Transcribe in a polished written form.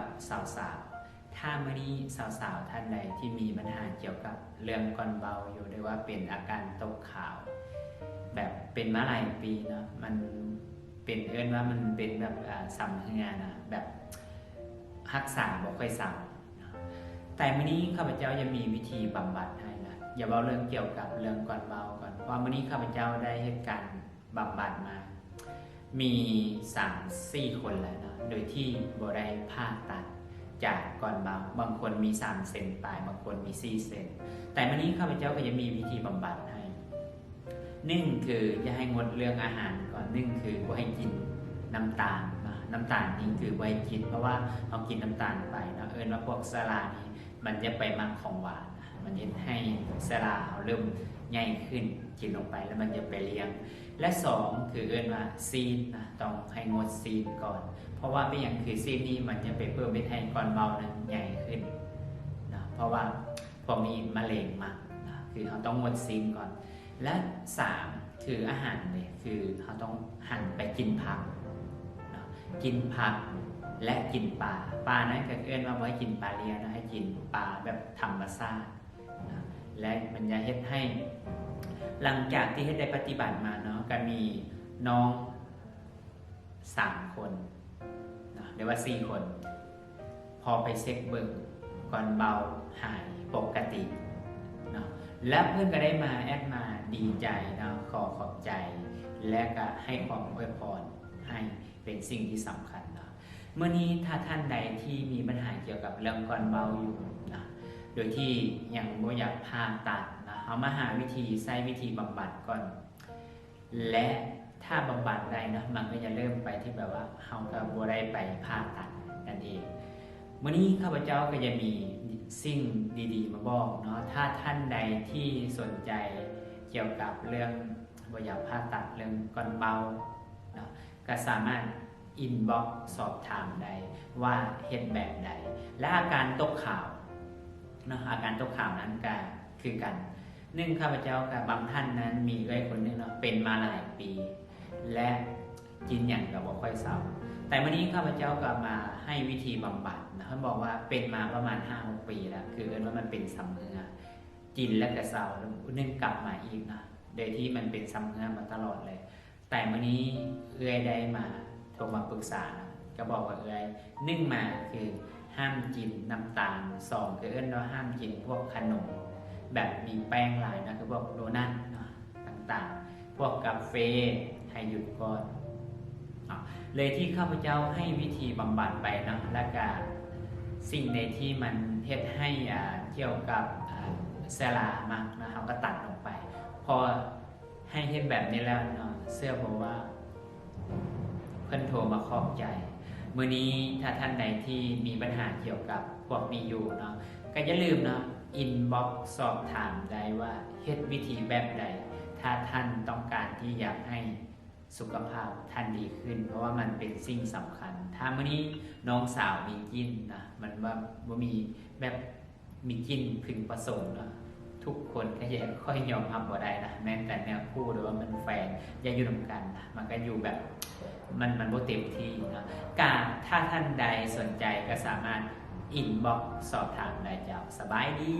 กับสาวๆถ้ามื้อนี้สาวๆท่านใดที่มีปัญหาเกี่ยวกับเรื่องก้อนเบาอยู่หรือว่าเป็นอาการตกขาวแบบเป็นมาหลายปีเนาะมันเป็นว่ามันเป็นแบบซ้ำเฮือนะแบบรักษาบ่ค่อยซ้ำแต่มื้อนี้ข้าพเจ้ายังมีวิธีบำบัดให้นะอย่าเว้าเรื่องเกี่ยวกับเรื่องก้อนเบาก่อนเพราะมื้อนี้ข้าพเจ้าได้เหตุการณ์บำบัดมามี 3-4 คนแล้วนะโดยที่บ่ได้ผ่าตัดจากก้อนเบาบางคนมี3 เซนปลายบางคนมี4 เซนแต่มื้อนี้ข้าพเจ้าก็จะมีวิธีบำบัดให้1คืออย่าให้งดเรื่องอาหารก่อน1คือบ่ให้กินน้ำตาลนะน้ำตาลนี่คือบ่ให้กินเพราะว่าเอากินน้ำตาลไปนะว่าพวกสลานี่มันจะไปมักของหวานนะมันจะให้สลาเริ่มใหญ่ขึ้นกินลงไปแล้วมันจะไปเลี้ยงและ2คือว่าซีนนะต้องให้งดซีนก่อนเพราะว่าไม่อย่างคือซีนนี้มันจะไปเพิ่มให้ก้อนเบานั้นใหญ่ขึ้นนะเพราะว่าพวกนี้มะเร็งมากนะคือเราต้องงดซีนก่อนและ3คืออาหารเนี่ยคือเราต้องหันไปกินผักนะกินผักและกินปลานั้นก็ว่าไม่ให้กินปลาเลี้ยงนะให้กินปลาแบบธรรมชาตินะและมันจะเฮ็ดให้หลังจากที่ได้ปฏิบัติมาเนาะก็มีน้อง3 คนนะหรือว่า4 คนพอไปเช็คเบิ่งก่อนเบาหายปกติเนาะและเพื่อนก็ได้มาแอดมาดีใจเนาะขอบใจและก็ให้ความอวยพรให้เป็นสิ่งที่สำคัญเนาะเมื่อนี้ถ้าท่านใดที่มีปัญหาเกี่ยวกับเรื่องก่อนเบาอยู่นะโดยที่ยังไม่อยากผ่าตัดนะเอามาหาวิธีใช้วิธีบำบัดก่อนและถ้าบำบัดได้นะมันก็จะเริ่มไปที่แบบว่าเราก็บ่ได้ไปผ่าตัดนั่นเองวันนี้ข้าพเจ้าก็จะมีสิ่งดีๆมาบอกเนาะถ้าท่านใดที่สนใจเกี่ยวกับเรื่องบ่อยากผ่าตัดเรื่องก้อนเบาเนาะก็สามารถอินบ็อกซ์สอบถามได้ว่าเฮ็ดแบบใดและอาการตกขาวเนาะอาการตกขาวนั้นก็คือกันข้าพเจ้ากับบางท่านนั้นมีคนนึงเนาะเป็นมาหลายปีและกินอย่างกับบ่ค่อยเศร้าแต่วันนี้ข้าพเจ้าก็มาให้วิธีบำบัดนะเขาบอกว่าเป็นมาประมาณ 5-6 ปีแล้วคือว่ามันเป็นซ้ำเนื้อกินแล้วก็เศร้าแล้วกลับมาอีกนะโดยที่มันเป็นซ้ำเนื้อมาตลอดเลยแต่วันนี้ได้มาโทรมาปรึกษาก็บอกว่ามาคือห้ามกินน้ำตาล2คือว่าห้ามกินพวกขนมแบบมีแป้งหลายนะคือพวกโดนัทต่างๆพวกกาแฟให้หยุดก่อนเลยที่ข้าพเจ้าให้วิธีบำบัดไปนะและก็สิ่งในที่มันเฮ็ดให้เกี่ยวกับเซลามากนะครับก็ตัดลงไปพอให้เฮ็ดแบบนี้แล้วเนาะเสื้อบอกว่าเพิ่นโทรมาขอบใจมื้อนี้ถ้าท่านใดที่มีปัญหาเกี่ยวกับพวกนี้อยู่เนาะก็อย่าลืมเนาะอินบ็อกซ์สอบถามได้ว่าเฮ็ดวิธีแบบใดถ้าท่านต้องการที่อยากให้สุขภาพท่านดีขึ้นเพราะว่ามันเป็นสิ่งสำคัญถ้ามื้อนี้น้องสาวมีกินนะมันว่าบ่มีแบบมีกินพึงประสงค์นะทุกคนก็จะค่อยยอมรับบ่ได้นะแม้แต่แนวคู่หรือว่ามันแฟนอย่าอยู่นำกันนะมันก็อยู่แบบมันบ่เต็มที่นะถ้าท่านใดสนใจก็สามารถอินบ็อกซ์สอบถามได้เจ้าสบายดี